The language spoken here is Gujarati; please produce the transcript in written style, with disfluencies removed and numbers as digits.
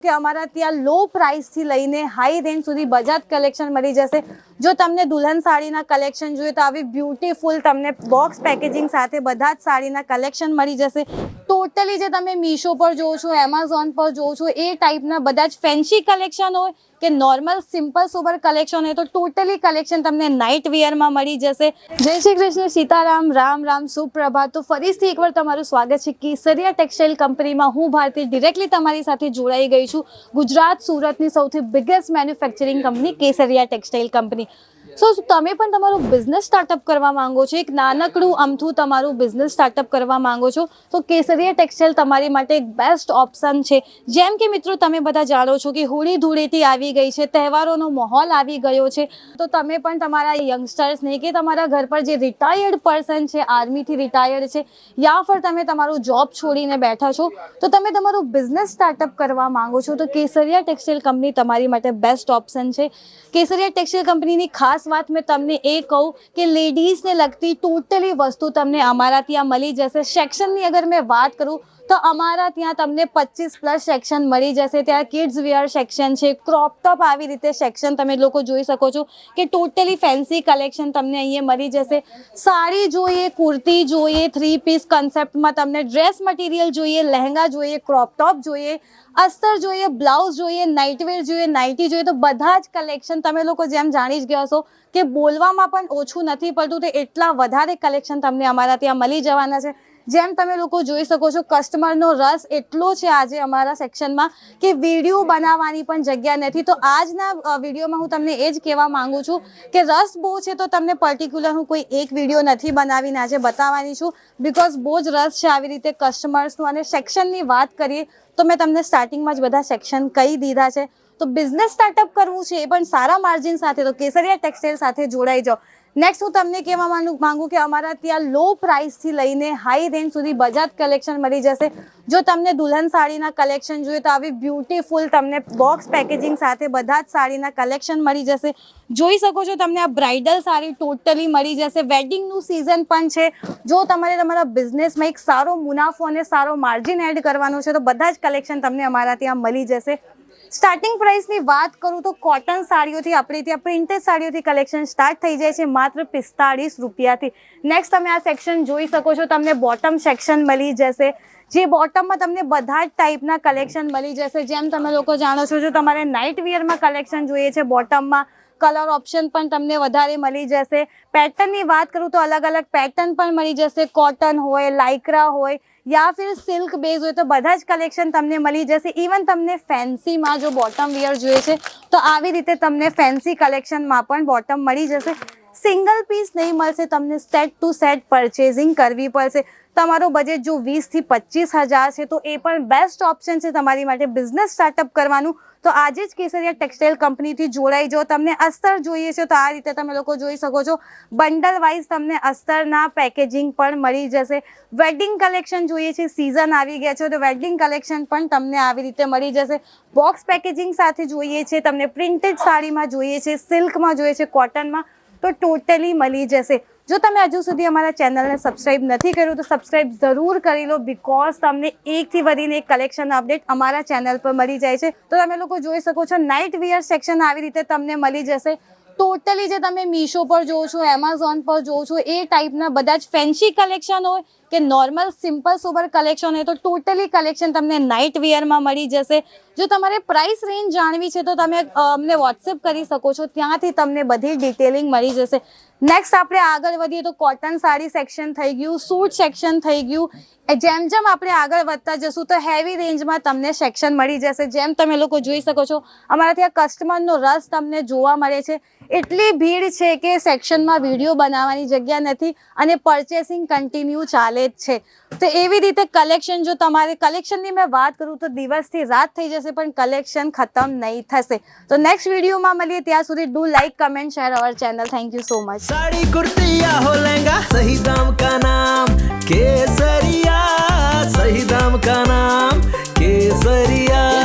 કે અમારા ત્યાં લો પ્રાઇસથી લઈને હાઈ રેન્જ સુધી બજાજ કલેક્શન મળી જશે। જો તમને દુલ્હન સાડીના કલેક્શન જોઈએ તો આવી બ્યુટીફુલ તમને બોક્સ પેકેજિંગ સાથે બધા જ સાડીના કલેક્શન મળી જશે। ટોટલી જે તમે મીશો પર જોવો છો, એમેઝોન પર જોવો છો એ ટાઈપના બધા જ ફેન્સી કલેક્શન હોય કે નોર્મલ સિમ્પલ સોબર કલેક્શન હોય તો ટોટલી કલેક્શન તમને નાઇટ વિયરમાં મળી જશે। જય શ્રી કૃષ્ણ, સીતારામ, રામ રામ, સુપ્રભાત। તો ફરીથી એકવાર તમારું સ્વાગત છે કેસરિયા ટેક્સટાઇલ કંપનીમાં। હું ભારતી ડિરેક્ટલી તમારી સાથે જોડાઈ ગઈ છું। ગુજરાત સુરતની સૌથી biggest manufacturing company Kesariya textile company. So તમે પણ તમારું બિઝનેસ સ્ટાર્ટઅપ કરવા માંગો છો, એક નાનકડું અમથું તમારું બિઝનેસ સ્ટાર્ટઅપ કરવા માંગો છો તો કેસરિયા ટેક્સટાઇલ તમારી માટે એક બેસ્ટ ઓપ્શન છે। જેમ કે મિત્રો તમે બધા જાણો છો કે હોળી ધૂળેટી આવી ગઈ છે, તહેવારોનો માહોલ આવી ગયો છે, તો તમે પણ તમારા યંગસ્ટર્સને કે તમારા ઘર પર જે રિટાયર્ડ પર્સન છે, આર્મીથી રિટાયર્ડ છે, યા ફિર તમે તમારું જોબ છોડીને બેઠા છો તો તમે તમારું બિઝનેસ સ્ટાર્ટઅપ કરવા માંગો છો તો કેસરિયા ટેક્સટાઇલ કંપની તમારી માટે બેસ્ટ ઓપ્શન છે। કેસરિયા ટેક્સટાઇલ કંપનીની ખાસ વાત મેં તમને એ કહું કે લેડીઝને લગતી ટોટલી વસ્તુ તમને અમારા ત્યાં મળી જશે। સેક્શનની અગર મેં વાત કરું તો અમારા ત્યાં તમને 25+ સેક્શન મળી જશે। ત્યાં કિડ્સ વિયર સેક્શન છે, ક્રોપ ટોપ આવી રીતે સેક્શન તમે લોકો જોઈ શકો છો કે ટોટલી ફેન્સી કલેક્શન તમને અહીંયા મળી જશે। સાડી જોઈએ, કુર્તી જોઈએ, 3 પીસ કન્સેપ્ટમાં તમને ડ્રેસ મટીરિયલ જોઈએ, લહેંગા જોઈએ, ક્રોપ ટોપ જોઈએ, અસ્તર જોઈએ, બ્લાઉઝ જોઈએ, નાઇટવેર જોઈએ, નાઇટી જોઈએ, તો બધા જ કલેક્શન તમે લોકો જેમ જાણી જ ગયા છો કે બોલવામાં પણ ઓછું નથી પડતું, તો એટલા વધારે કલેક્શન તમને અમારા ત્યાં મળી જવાના છે। જેમ તમે લોકો જોઈ શકો છો કસ્ટમરનો રસ એટલો છે આજે અમારા સેક્શનમાં કે વિડીયો બનાવવાની પણ જગ્યા નથી। તો આજના વિડીયોમાં હું તમને એ જ કહેવા માંગુ છું કે રસ બહુ છે તો તમને પર્ટિક્યુલર હું કોઈ એક વિડીયો નથી બનાવીને આજે બતાવવાની છું, બિકોઝ બહુ જ રસ છે આવી રીતે કસ્ટમર્સનું। અને સેક્શનની વાત કરીએ તો મેં તમને સ્ટાર્ટિંગમાં જ બધા સેક્શન કહી દીધા છે। તો બિઝનેસ સ્ટાર્ટઅપ કરવું છે એ પણ સારા માર્જિન સાથે તો કેસરિયા ટેક્સટાઇલ સાથે જોડાઈ જાઓ। નેક્સ્ટ હું તમને કહેવા માંગુ કે અમારા ત્યાં લો પ્રાઇસથી લઈને હાઈ રેન્જ સુધી બજાજ કલેક્શન મળી જશે। જો તમને દુલ્હન સાડીના કલેક્શન જોઈએ તો આવી બ્યુટીફુલ તમને બોક્સ પેકેજિંગ સાથે બધા જ સાડીના કલેક્શન મળી જશે। જોઈ શકો છો તમને આ બ્રાઇડલ સાડી ટોટલી મળી જશે। વેડિંગનું સિઝન પણ છે, જો તમારે તમારા બિઝનેસમાં એક સારો મુનાફો અને સારો માર્જિન એડ કરવાનો છે તો બધા જ કલેક્શન તમને અમારા ત્યાં મળી જશે। સ્ટાર્ટિંગ પ્રાઇસની વાત કરું તો કોટન સાડીઓથી આપણે ત્યાં પ્રિન્ટેડ સાડીઓથી કલેક્શન સ્ટાર્ટ થઈ જાય છે માત્ર 45 રૂપિયાથી। નેક્સ્ટ તમે આ સેક્શન જોઈ શકો છો, તમને બોટમ સેક્શન મળી જશે, જે બોટમમાં તમને બધા જ ટાઈપના કલેક્શન મળી જશે। જેમ તમે લોકો જાણો છો, જો તમારે નાઇટ વિયરમાં કલેક્શન જોઈએ છે બોટમમાં, કલર ઓપ્શન પણ તમને વધારે મળી જશે। પેટર્નની વાત કરું તો અલગ અલગ પેટર્ન પણ મળી જશે, કોટન હોય, લાઇક્રા હોય યા ફિર સિલ્ક બેઝ હોય તો બધા જ કલેક્શન તમને મળી જશે। ઇવન તમને ફેન્સીમાં જો બોટમ વિયર જોઈએ છે તો આવી રીતે તમને ફેન્સી કલેક્શનમાં પણ બોટમ મળી જશે। સિંગલ પીસ નહીં મળશે, તમને સેટ ટુ સેટ પરચેઝિંગ કરવી પડશે। તમારો બજેટ જો 20 થી 25 હજાર છે તો એ પણ બેસ્ટ ઓપ્શન છે તમારી માટે બિઝનેસ સ્ટાર્ટઅપ કરવાનું। તો આજે જ કેસરિયા ટેક્સટાઇલ કંપનીથી જોડાઈ જાઓ। તમને અસ્તર જોઈએ છે તો આ રીતે તમે લોકો જોઈ શકો છો બંડલ વાઇઝ તમને અસ્તરના પેકેજિંગ પણ મળી જશે। વેડિંગ કલેક્શન જોઈએ છે, સિઝન આવી ગયા છે તો વેડિંગ કલેક્શન પણ તમને આવી રીતે મળી જશે। બોક્સ પેકેજિંગ સાથે જોઈએ છે, તમને પ્રિન્ટેડ સાડીમાં જોઈએ છે, સિલ્કમાં જોઈએ છે, કોટનમાં, તો ટોટલી મળી જશે। જો તમે હજુ સુધી અમારા ચેનલને સબસ્ક્રાઇબ નથી કર્યું તો સબસ્ક્રાઇબ જરૂર કરી લો, બિકોઝ તમને એકથી વધીને એક કલેક્શન અપડેટ અમારા ચેનલ પર મળી જાય છે। તો તમે લોકો જોઈ શકો છો નાઇટ વિયર સેક્શન આવી રીતે તમને મળી જશે। ટોટલી જે તમે મીશો પર જોવો છો, એમેઝોન પર જોવો છો એ ટાઈપના બધા જ ફેન્સી કલેક્શન હોય કે નોર્મલ સિમ્પલ સોબર કલેક્શન હોય તો ટોટલી કલેક્શન તમને નાઇટ વિયરમાં મળી જશે। જો તમારે પ્રાઇસ રેન્જ જાણવી છે તો તમે અમને વોટ્સએપ કરી શકો છો, ત્યાંથી તમને બધી ડિટેલિંગ મળી જશે। નેક્સ્ટ આપણે આગળ વધીએ તો કોટન સાડી સેક્શન થઈ ગયું, સૂટ સેક્શન થઈ ગયું। જેમ જેમ આપણે આગળ વધતા જશું તો હેવી રેન્જમાં તમને સેક્શન મળી જશે। જેમ તમે લોકો જોઈ શકો છો અમારા ત્યાં કસ્ટમરનો રસ તમને જોવા મળે છે, એટલી ભીડ છે કે સેક્શનમાં વિડીયો બનાવવાની જગ્યા નથી અને પરચેસિંગ કન્ટિન્યુ ચાલે જ છે। તો એવી રીતે કલેક્શન, જો તમારે કલેક્શનની મેં વાત કરું તો દિવસથી રાત થઈ જશે પણ કલેક્શન ખતમ નહીં થશે। તો નેક્સ્ટ વિડીયોમાં મળીએ, ત્યાં સુધી do like, comment, share our channel. Thank you so much. Sari kurti या हो लहंगा, सही दाम का नाम केसरिया। सही दाम का नाम केसरिया।